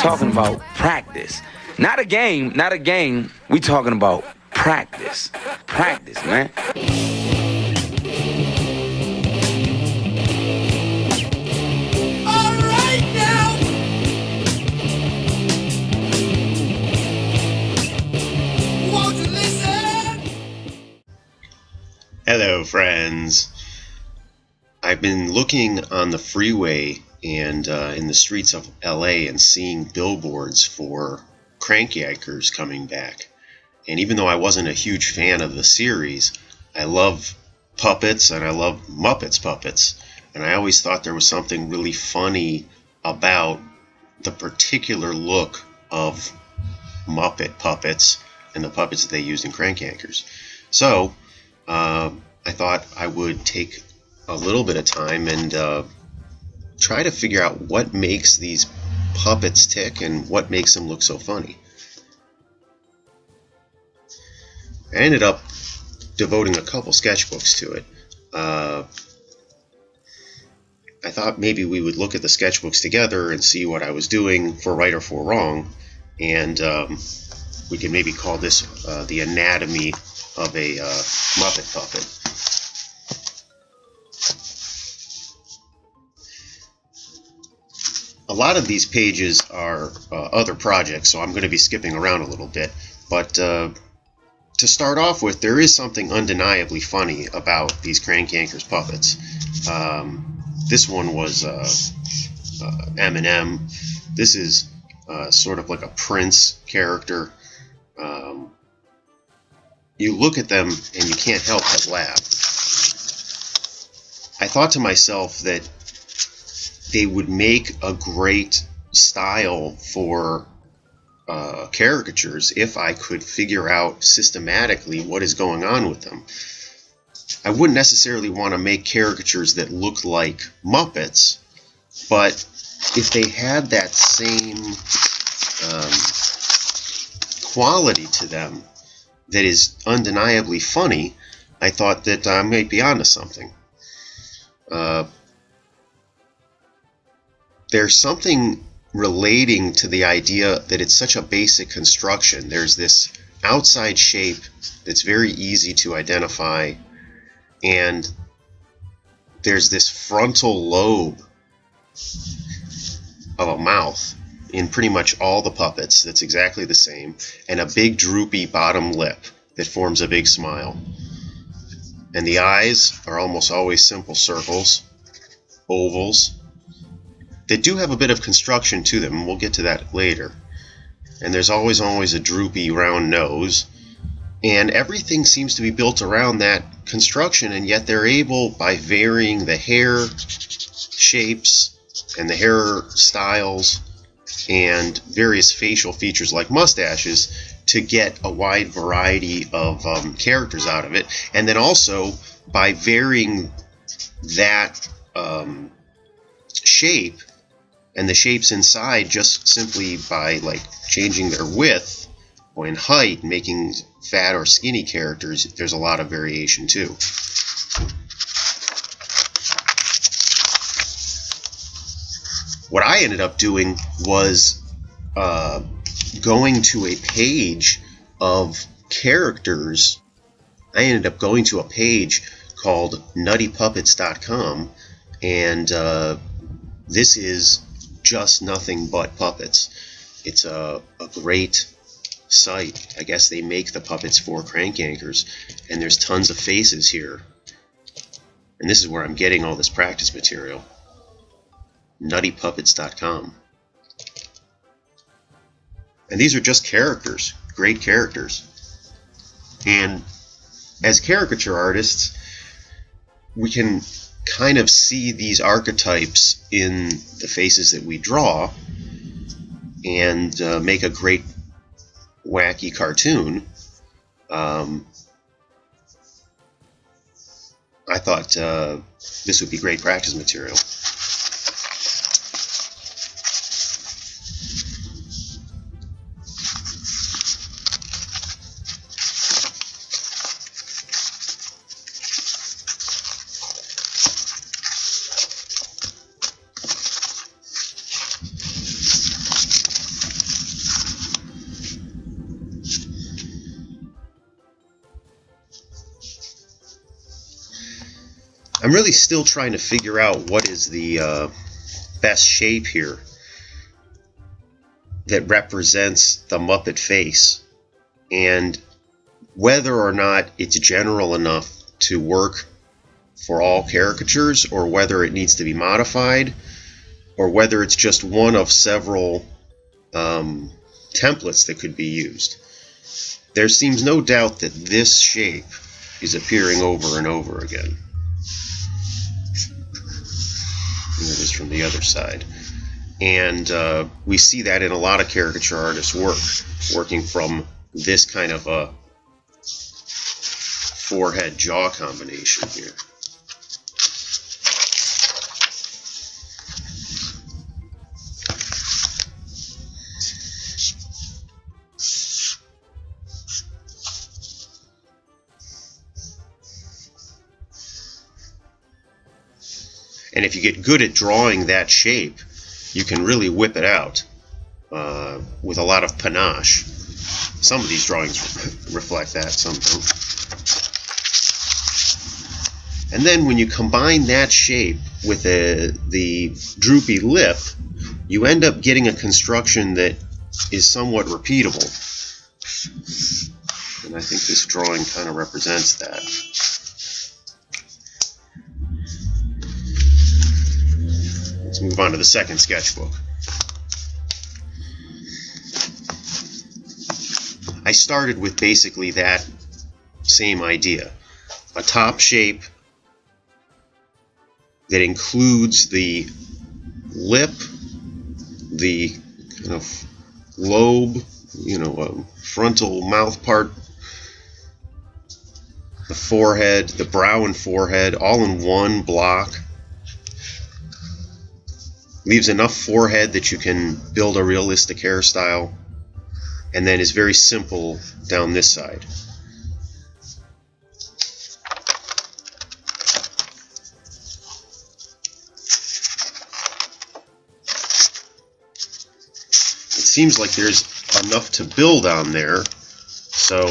talking about practice. Not a game, not a game. We talking about practice. Practice, man. Hello, friends. I've been looking on the freeway and in the streets of LA and seeing billboards for Crank Yankers coming back. And even though I wasn't a huge fan of the series, I love puppets and I love Muppets puppets. And I always thought there was something really funny about the particular look of Muppet puppets and the puppets that they used in Crank Yankers. So, I thought I would take a little bit of time and try to figure out what makes these puppets tick and what makes them look so funny. I ended up devoting a couple sketchbooks to it. I thought maybe we would look at the sketchbooks together and see what I was doing for right or for wrong, and we can maybe call this the anatomy of a Muppet puppet. A lot of these pages are other projects, so I'm going to be skipping around a little bit. But to start off with, there is something undeniably funny about these Crank Yankers puppets. This one was Eminem. This is sort of like a Prince character. You look at them and you can't help but laugh. I thought to myself that they would make a great style for caricatures if I could figure out systematically what is going on with them. I wouldn't necessarily want to make caricatures that look like Muppets, but if they had that same quality to them that is undeniably funny, I thought that I might be onto something. There's something relating to the idea that it's such a basic construction. There's this outside shape that's very easy to identify, and there's this frontal lobe of a mouth in pretty much all the puppets that's exactly the same, and a big droopy bottom lip that forms a big smile. And the eyes are almost always simple circles, ovals, that do have a bit of construction to them, and we'll get to that later. And there's always a droopy round nose, and everything seems to be built around that construction, and yet they're able, by varying the hair shapes and the hair styles and various facial features like mustaches, to get a wide variety of characters out of it. And then also, by varying that shape and the shapes inside, just simply by like changing their width or in height, making fat or skinny characters, there's a lot of variation too. What I ended up doing was going to a page of characters. I ended up going to a page called nuttypuppets.com, and this is just nothing but puppets. It's a great site. I guess they make the puppets for Crank Yankers, and there's tons of faces here. And this is where I'm getting all this practice material. nuttypuppets.com. And these are just characters, great characters. And as caricature artists, we can kind of see these archetypes in the faces that we draw and make a great wacky cartoon. I thought this would be great practice material. I'm really still trying to figure out what is the best shape here that represents the Muppet face, and whether or not it's general enough to work for all caricatures, or whether it needs to be modified, or whether it's just one of several templates that could be used. There seems no doubt that this shape is appearing over and over again. Here it is from the other side. And we see that in a lot of caricature artists' work, working from this kind of a forehead jaw combination here. And if you get good at drawing that shape, you can really whip it out with a lot of panache. Some of these drawings reflect that, some don't. And then when you combine that shape with the droopy lip, you end up getting a construction that is somewhat repeatable. And I think this drawing kind of represents that. Let's move on to the second sketchbook. I started with basically that same idea. A top shape that includes the lip, the kind of lobe, frontal mouth part, the forehead, the brow and forehead, all in one block. Leaves enough forehead that you can build a realistic hairstyle, and then is very simple down this side. It seems like there's enough to build on there, so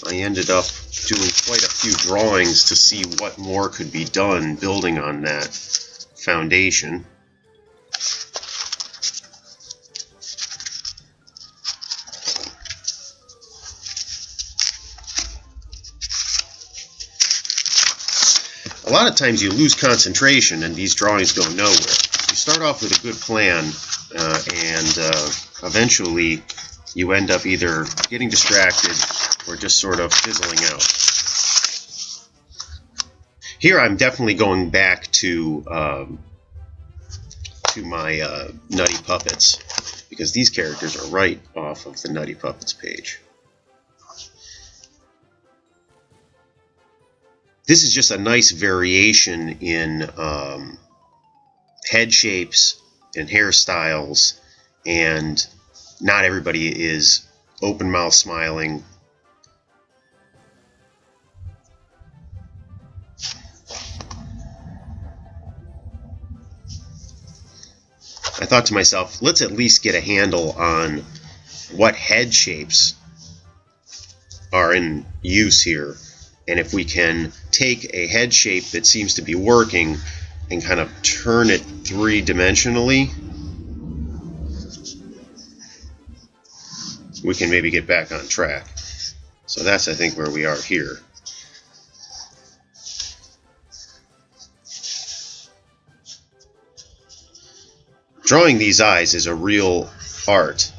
I ended up doing quite a few drawings to see what more could be done building on that foundation. A lot of times you lose concentration and these drawings go nowhere. You start off with a good plan and eventually you end up either getting distracted or just sort of fizzling out. Here I'm definitely going back to my Nutty Puppets, because these characters are right off of the Nutty Puppets page. This is just a nice variation in head shapes and hairstyles, and not everybody is open mouth smiling. I thought to myself, let's at least get a handle on what head shapes are in use here. And if we can take a head shape that seems to be working and kind of turn it three-dimensionally, we can maybe get back on track. So that's, I think, where we are here. Drawing these eyes is a real art,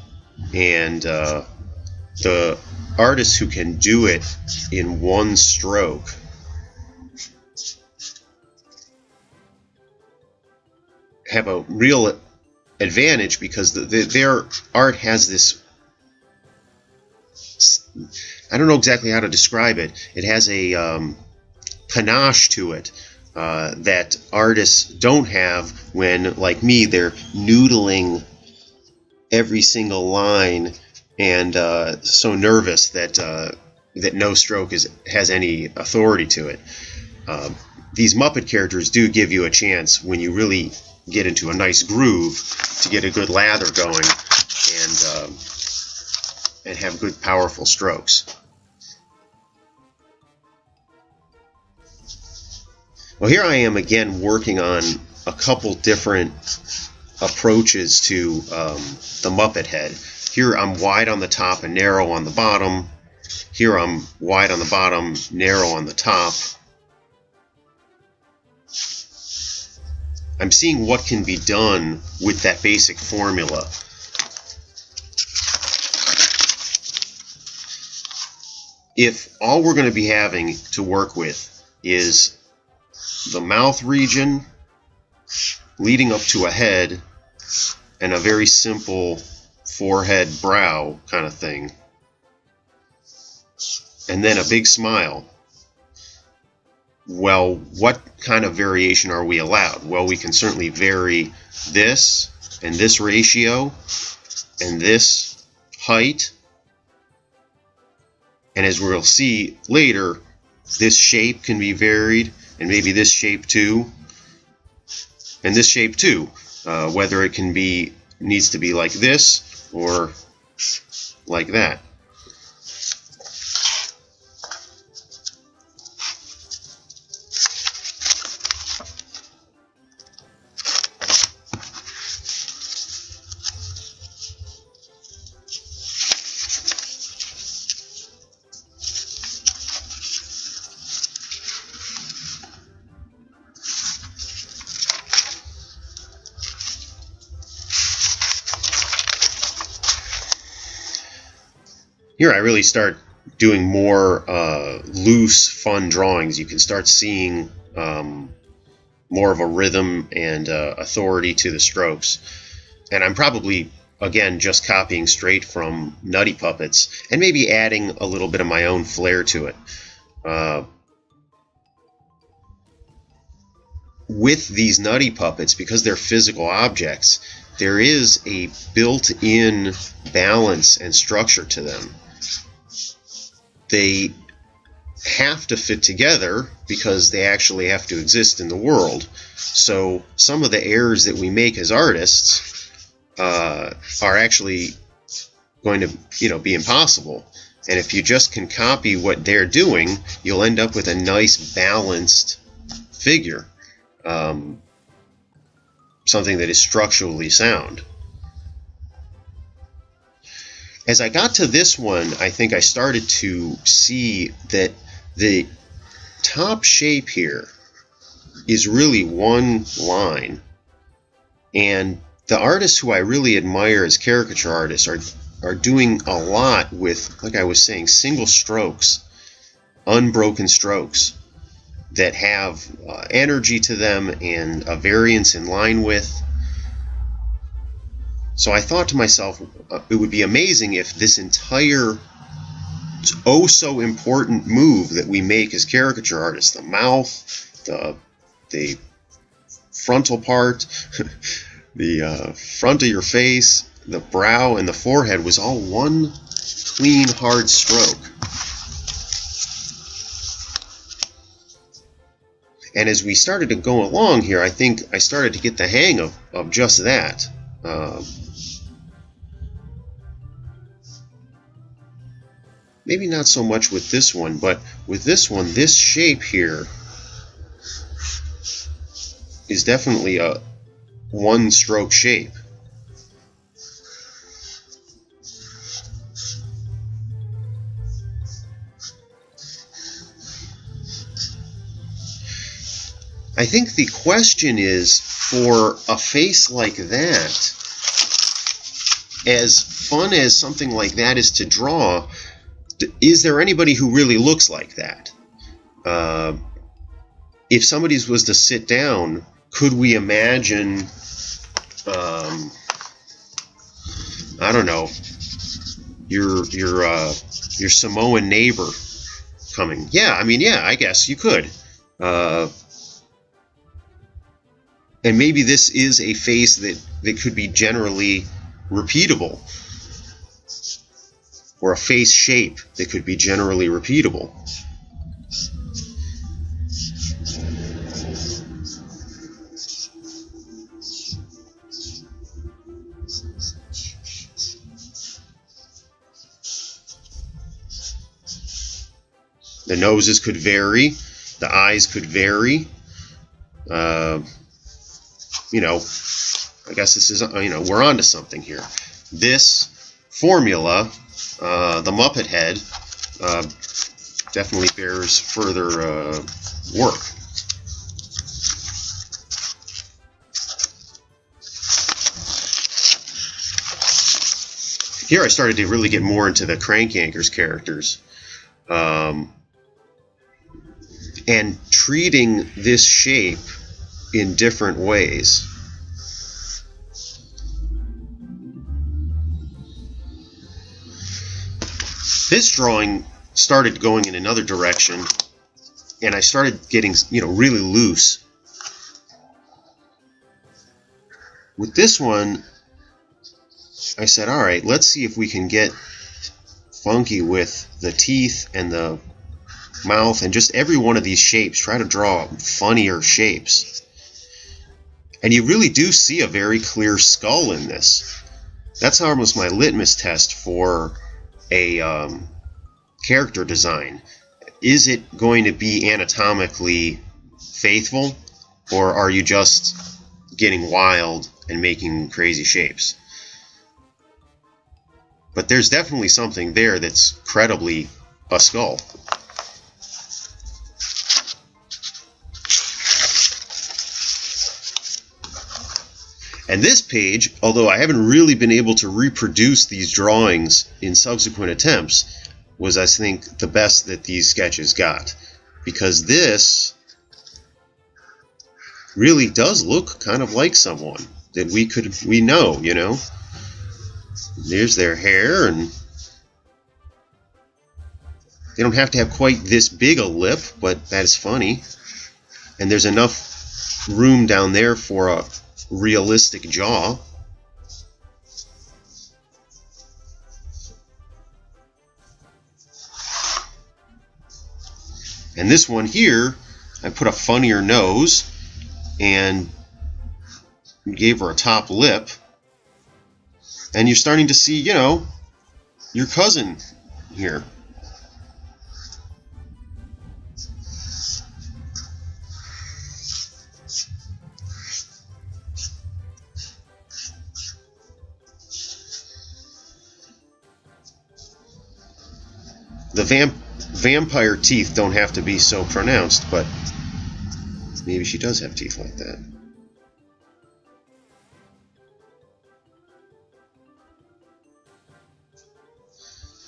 and the artists who can do it in one stroke have a real advantage, because their art has this, I don't know exactly how to describe it, it has a panache to it that artists don't have when, like me, they're noodling every single line and so nervous that that no stroke has any authority to it. These Muppet characters do give you a chance, when you really get into a nice groove, to get a good lather going and have good, powerful strokes. Well, here I am again working on a couple different approaches to the Muppet head. Here I'm wide on the top and narrow on the bottom. Here I'm wide on the bottom, narrow on the top. I'm seeing what can be done with that basic formula. If all we're going to be having to work with is the mouth region leading up to a head and a very simple forehead brow kind of thing, and then a big smile, well, what kind of variation are we allowed? Well, we can certainly vary this and this ratio and this height. And as we'll see later, this shape can be varied, and maybe this shape too, and this shape too, whether it needs to be like this or like that. Here I really start doing more loose, fun drawings. You can start seeing more of a rhythm and authority to the strokes. And I'm probably, again, just copying straight from Nutty Puppets and maybe adding a little bit of my own flair to it. With these Nutty Puppets, because they're physical objects, there is a built-in balance and structure to them. They have to fit together because they actually have to exist in the world. So some of the errors that we make as artists are actually going to, be impossible. And if you just can copy what they're doing, you'll end up with a nice balanced figure, something that is structurally sound. As I got to this one, I think I started to see that the top shape here is really one line. And the artists who I really admire as caricature artists are doing a lot with, like I was saying, single strokes, unbroken strokes that have energy to them and a variance in line width. So I thought to myself, it would be amazing if this entire so important move that we make as caricature artists, the mouth, the frontal part, the front of your face, the brow, and the forehead was all one clean, hard stroke. And as we started to go along here, I think I started to get the hang of just that. Maybe not so much with this one, but with this one, this shape here is definitely a one-stroke shape. I think the question is, for a face like that, as fun as something like that is to draw, is there anybody who really looks like that? If somebody was to sit down, could we imagine, I don't know, your Samoan neighbor coming? Yeah, I guess you could. And maybe this is a face that could be generally repeatable, or a face shape that could be generally repeatable. The noses could vary, the eyes could vary. you know, I guess this is, you know, we're onto something here. This formula, the Muppet head, definitely bears further work. Here I started to really get more into the Crank Yankers characters. And treating this shape in different ways. This drawing started going in another direction, and I started getting, you know, really loose. With this one, I said, all right, let's see if we can get funky with the teeth and the mouth and just every one of these shapes. Try to draw funnier shapes. And you really do see a very clear skull in this. That's almost my litmus test for a character design. Is it going to be anatomically faithful, or are you just getting wild and making crazy shapes? But there's definitely something there that's credibly a skull. And this page, although I haven't really been able to reproduce these drawings in subsequent attempts, was, I think, the best that these sketches got. Because this really does look kind of like someone that we know, you know. There's their hair, and they don't have to have quite this big a lip, but that is funny. And there's enough room down there for a realistic jaw. And this one here, I put a funnier nose and gave her a top lip. And you're starting to see, you know, your cousin here. The vampire teeth don't have to be so pronounced, but maybe she does have teeth like that.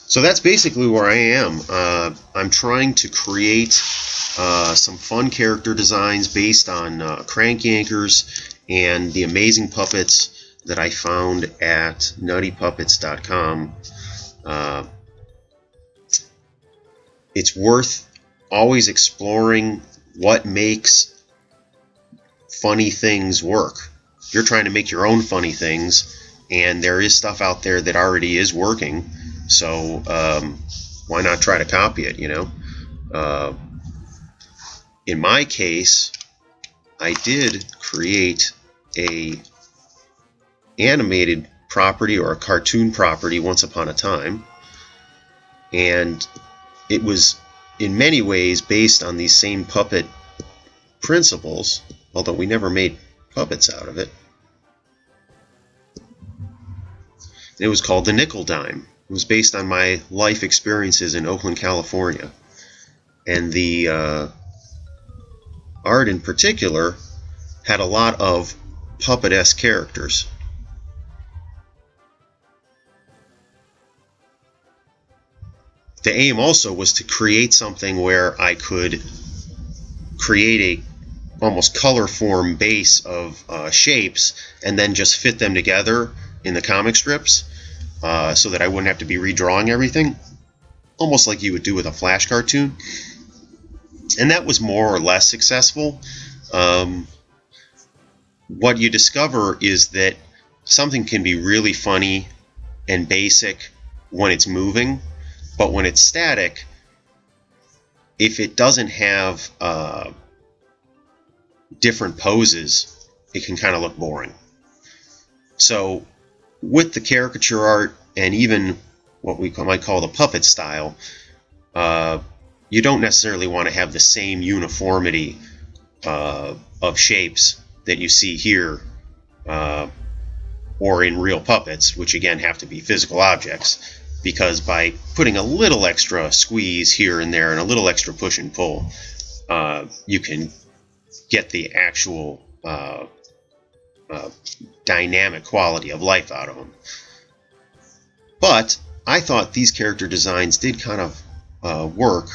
So that's basically where I am. I'm trying to create some fun character designs based on Crank Yankers and the amazing puppets that I found at nuttypuppets.com. It's worth always exploring what makes funny things work. You're trying to make your own funny things, and there is stuff out there that already is working. So why not try to copy it, you know? In my case, I did create a animated property or a cartoon property once upon a time, and it was in many ways based on these same puppet principles, although we never made puppets out of it. It was called the Nickel Dime. It was based on my life experiences in Oakland, California. And the art in particular had a lot of puppet-esque characters. The aim also was to create something where I could create a almost color form base of shapes and then just fit them together in the comic strips so that I wouldn't have to be redrawing everything, almost like you would do with a Flash cartoon. And that was more or less successful. What you discover is that something can be really funny and basic when it's moving, but when it's static, if it doesn't have different poses, it can kind of look boring. So with the caricature art and even what we might call the puppet style, you don't necessarily want to have the same uniformity of shapes that you see here, or in real puppets, which again have to be physical objects, because by putting a little extra squeeze here and there and a little extra push and pull, you can get the actual dynamic quality of life out of them. But I thought these character designs did kind of work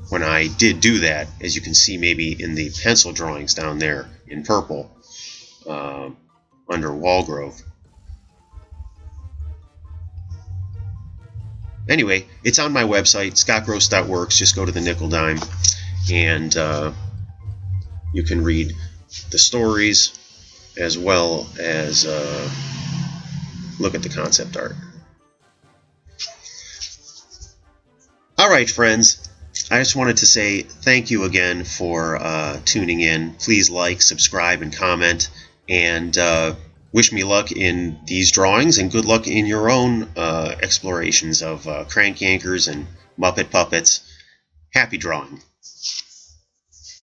when I did do that, as you can see maybe in the pencil drawings down there in purple under Walgrove. Anyway, it's on my website, scottgross.works. Just go to the nickel dime, and you can read the stories as well as look at the concept art. Alright, friends, I just wanted to say thank you again for tuning in. Please like, subscribe, and comment, and wish me luck in these drawings, and good luck in your own explorations of Crank Yankers and Muppet puppets. Happy drawing.